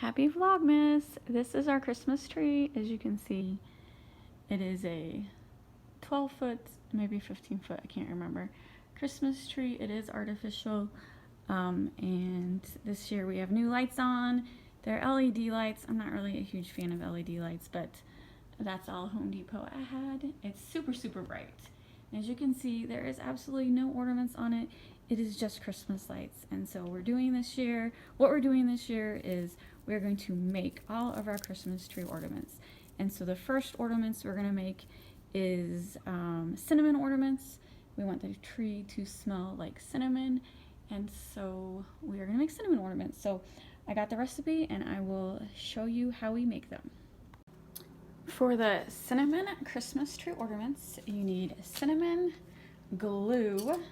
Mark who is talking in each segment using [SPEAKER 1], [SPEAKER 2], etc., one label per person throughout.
[SPEAKER 1] Happy Vlogmas! This is our Christmas tree. As you can see, it is a 12 foot, maybe 15 foot, I can't remember, Christmas tree. It is artificial, and this year we have new lights on. They're LED lights. I'm not really a huge fan of LED lights, but that's all Home Depot I had. It's super, super bright. As you can see, there is absolutely no ornaments on it. It is just Christmas lights. And so what we're doing this year is we're going to make all of our Christmas tree ornaments. And so the first ornaments we're going to make is cinnamon ornaments. We want the tree to smell like cinnamon, and so we are going to make cinnamon ornaments. So I got the recipe and I will show you how we make them. For the cinnamon Christmas tree ornaments, you need cinnamon, glue,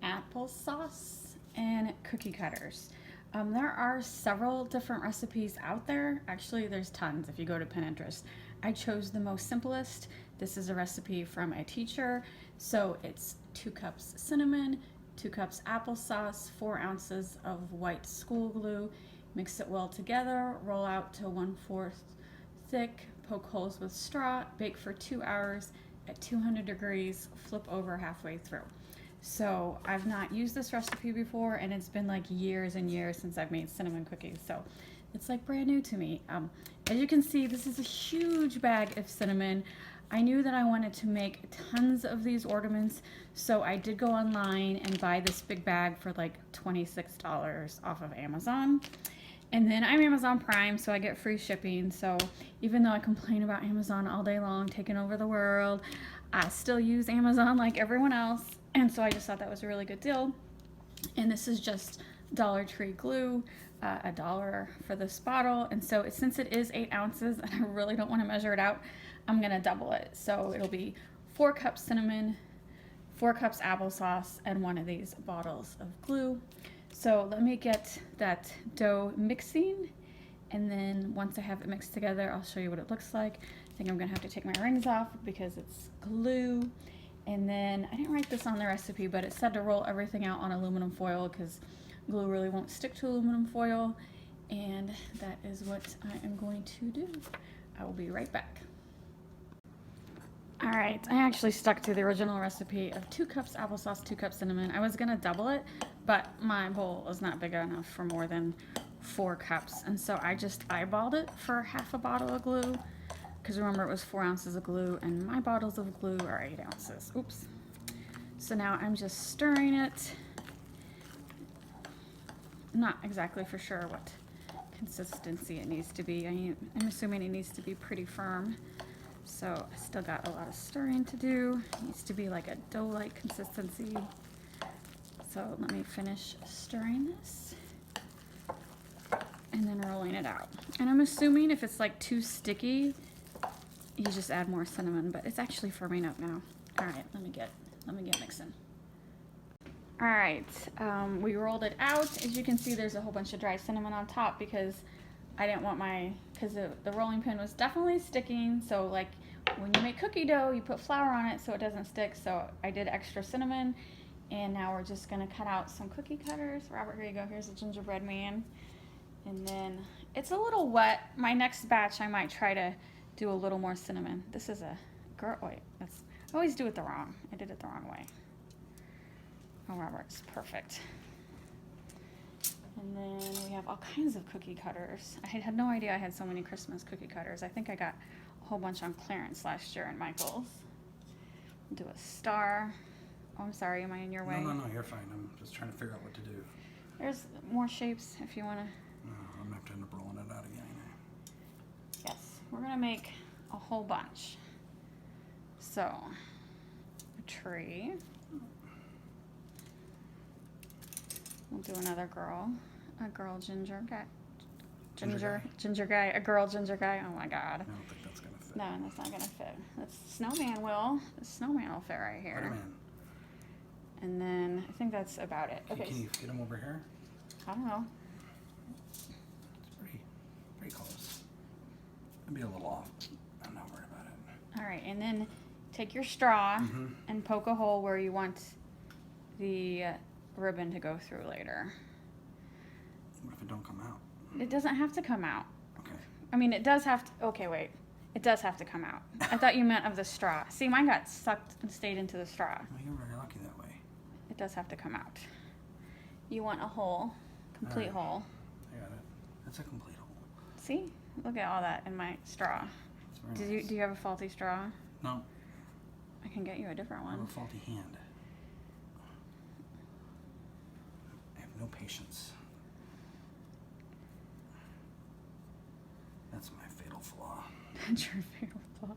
[SPEAKER 1] applesauce, and cookie cutters. There are several different recipes out there. Actually, there's tons if you go to Pinterest. I chose the most simplest. This is a recipe from a teacher. So it's 2 cups cinnamon, 2 cups applesauce, 4 ounces of white school glue. Mix it well together, roll out to 1/4 thick, poke holes with straw, bake for 2 hours at 200 degrees, flip over halfway through. So I've not used this recipe before, and it's been like years and years since I've made cinnamon cookies, so it's like brand new to me. As you can see, this is a huge bag of cinnamon. I knew that I wanted to make tons of these ornaments, so I did go online and buy this big bag for like $26 off of Amazon. And then I'm Amazon Prime, so I get free shipping. So even though I complain about Amazon all day long, taking over the world, I still use Amazon like everyone else. And so I just thought that was a really good deal. And this is just Dollar Tree glue, $1 for this bottle. And so since it is 8 ounces and I really don't want to measure it out, I'm gonna double it. So it'll be 4 cups cinnamon, 4 cups applesauce, and 1 of these bottles of glue. So let me get that dough mixing, and then once I have it mixed together, I'll show you what it looks like. I think I'm gonna have to take my rings off because it's glue. And then I didn't write this on the recipe, but it said to roll everything out on aluminum foil because glue really won't stick to aluminum foil. And that is what I am going to do. I will be right back. All right, I actually stuck to the original recipe of 2 cups applesauce, 2 cups cinnamon. I was gonna double it, but my bowl is not big enough for more than 4 cups. And so I just eyeballed it for half a bottle of glue, because remember it was 4 ounces of glue and my bottles of glue are 8 ounces. Oops. So now I'm just stirring it. Not exactly for sure what consistency it needs to be. I'm assuming it needs to be pretty firm. So I still got a lot of stirring to do. It needs to be like a dough-like consistency. So let me finish stirring this and then rolling it out. And I'm assuming if it's like too sticky, you just add more cinnamon, but it's actually firming up now. All right, let me get mixing. All right, we rolled it out. As you can see, there's a whole bunch of dry cinnamon on top because I didn't want because the rolling pin was definitely sticking. So like when you make cookie dough, you put flour on it so it doesn't stick. So I did extra cinnamon, and now we're just gonna cut out some cookie cutters. Robert, here you go. Here's a gingerbread man. And then it's a little wet. My next batch, I might try to do a little more cinnamon. This is a girl. Wait, I always do it the wrong. I did it the wrong way. Oh, Robert's perfect. And then we have all kinds of cookie cutters. I had no idea I had so many Christmas cookie cutters. I think I got a whole bunch on clearance last year at Michael's. Do a star. Oh, I'm sorry. Am I in your way?
[SPEAKER 2] No, you're fine. I'm just trying to figure out what to do.
[SPEAKER 1] There's more shapes if you want to.
[SPEAKER 2] No, I'm going to have to end up rolling it out again.
[SPEAKER 1] Yes, we're going to make a whole bunch. So, a tree. We'll do another girl. A girl ginger guy. Ginger guy. A girl ginger guy. Oh my God.
[SPEAKER 2] I don't think that's going to fit.
[SPEAKER 1] No, that's not going to fit. That's snowman will. The snowman will fit right here.
[SPEAKER 2] Spider-Man.
[SPEAKER 1] And then I think that's about it. Okay.
[SPEAKER 2] Can you get him over here?
[SPEAKER 1] I don't know.
[SPEAKER 2] It's pretty close. It'd be a little off. I'm not worried about it.
[SPEAKER 1] All right, and then take your straw and poke a hole where you want the ribbon to go through later.
[SPEAKER 2] What if it don't come out?
[SPEAKER 1] It doesn't have to come out.
[SPEAKER 2] Okay.
[SPEAKER 1] I mean, it does have to. Okay, wait. It does have to come out. I thought you meant of the straw. See, mine got sucked and stayed into the straw.
[SPEAKER 2] Well, you're very lucky that way.
[SPEAKER 1] It does have to come out. You want a hole, complete
[SPEAKER 2] Alright.
[SPEAKER 1] hole.
[SPEAKER 2] I got it. That's a complete hole.
[SPEAKER 1] See? Look at all that in my straw.
[SPEAKER 2] That's very nice.
[SPEAKER 1] Do you have a faulty straw?
[SPEAKER 2] No,
[SPEAKER 1] I can get you a different
[SPEAKER 2] I have
[SPEAKER 1] one.
[SPEAKER 2] a faulty hand. I have no patience. That's my fatal flaw.
[SPEAKER 1] That's your favorite flaw.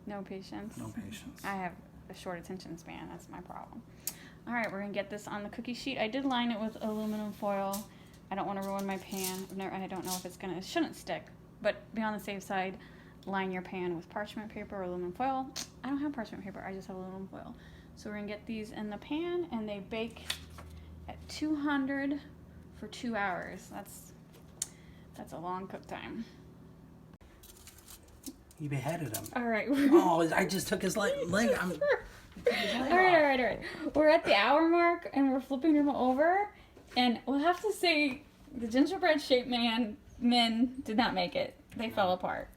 [SPEAKER 1] No patience.
[SPEAKER 2] No patience.
[SPEAKER 1] I have a short attention span. That's my problem. All right, we're gonna get this on the cookie sheet. I did line it with aluminum foil. I don't want to ruin my pan. I don't know if it's gonna. It shouldn't stick, but be on the safe side. Line your pan with parchment paper or aluminum foil. I don't have parchment paper. I just have aluminum foil. So we're gonna get these in the pan, and they bake at 200 for 2 hours. That's a long cook time.
[SPEAKER 2] You beheaded him.
[SPEAKER 1] All right.
[SPEAKER 2] Oh, I just took his leg.
[SPEAKER 1] All right. We're at the hour mark, and we're flipping them over, and we'll have to say the gingerbread shaped men did not make it. They fell apart.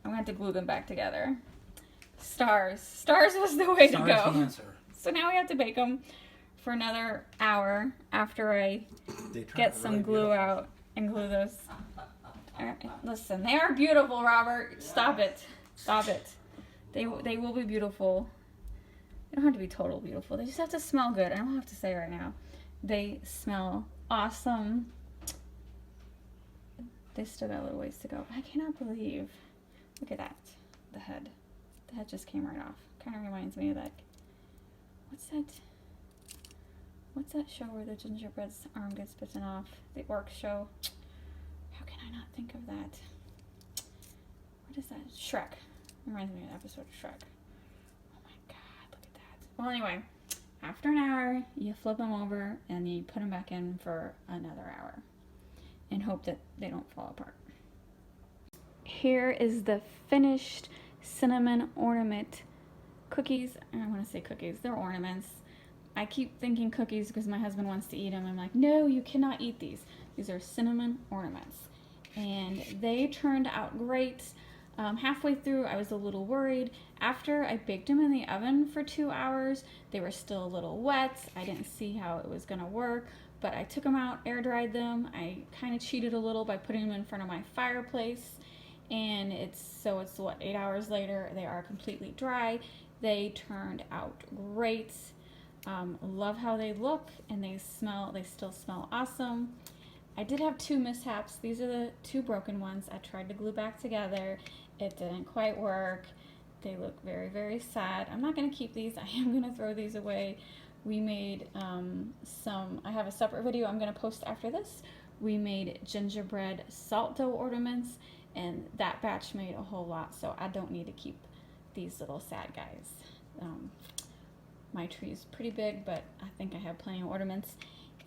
[SPEAKER 1] I'm gonna have to glue them back together. Stars was the way to go.
[SPEAKER 2] Stars the answer.
[SPEAKER 1] So now we have to bake them for another hour after I get some glue out and glue those. All right, listen, they are beautiful, Robert. Stop it. They will be beautiful. They don't have to be total beautiful. They just have to smell good. I don't have to say right now. They smell awesome. They still got a little ways to go. I cannot believe. Look at that. The head. The head just came right off. Kind of reminds me of that. What's that show where the gingerbread's arm gets bitten off? The orc show. How can I not think of that? What is that? Shrek. Reminds me of an episode of Shrek. Oh my god, look at that. Well, anyway, after an hour, you flip them over and you put them back in for another hour and hope that they don't fall apart. Here is the finished cinnamon ornament cookies. I don't want to say cookies, they're ornaments. I keep thinking cookies because my husband wants to eat them. I'm like, no, you cannot eat these. These are cinnamon ornaments. And they turned out great. Halfway through, I was a little worried. After I baked them in the oven for 2 hours, they were still a little wet. I didn't see how it was gonna work, but I took them out, air dried them. I kind of cheated a little by putting them in front of my fireplace. And it's 8 hours later, they are completely dry. They turned out great. Love how they look, and they still smell awesome. I did have 2 mishaps. These are the 2 broken ones. I tried to glue back together. It didn't quite work. They look very, very sad. I'm not gonna keep these. I am gonna throw these away. We made I have a separate video I'm gonna post after this. We made gingerbread salt dough ornaments, and that batch made a whole lot, so I don't need to keep these little sad guys. My tree is pretty big, but I think I have plenty of ornaments.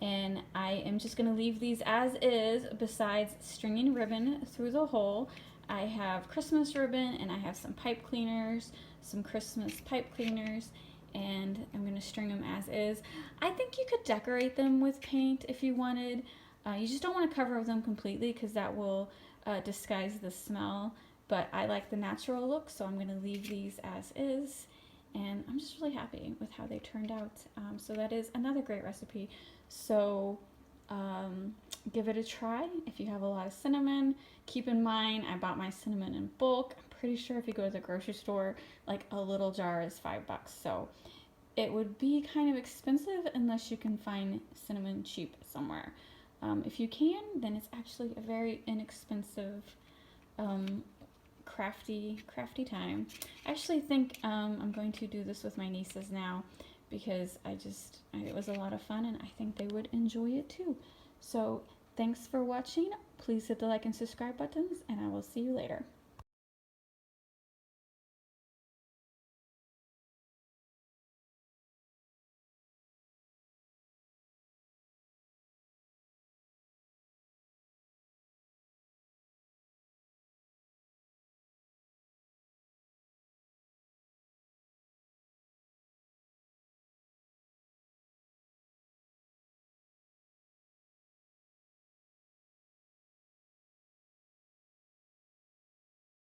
[SPEAKER 1] And I am just gonna leave these as is, besides stringing ribbon through the hole. I have Christmas ribbon, and I have some pipe cleaners, some Christmas pipe cleaners, and I'm gonna string them as is. I think you could decorate them with paint if you wanted. You just don't wanna cover them completely because that will disguise the smell, but I like the natural look, so I'm gonna leave these as is. And I'm just really happy with how they turned out. So that is another great recipe. So give it a try. If you have a lot of cinnamon, keep in mind I bought my cinnamon in bulk. I'm pretty sure if you go to the grocery store, like a little jar is $5. So it would be kind of expensive unless you can find cinnamon cheap somewhere. If you can, then it's actually a very inexpensive crafty time. I actually think I'm going to do this with my nieces now because it was a lot of fun, and I think they would enjoy it too. So thanks for watching. Please hit the like and subscribe buttons, and I will see you later.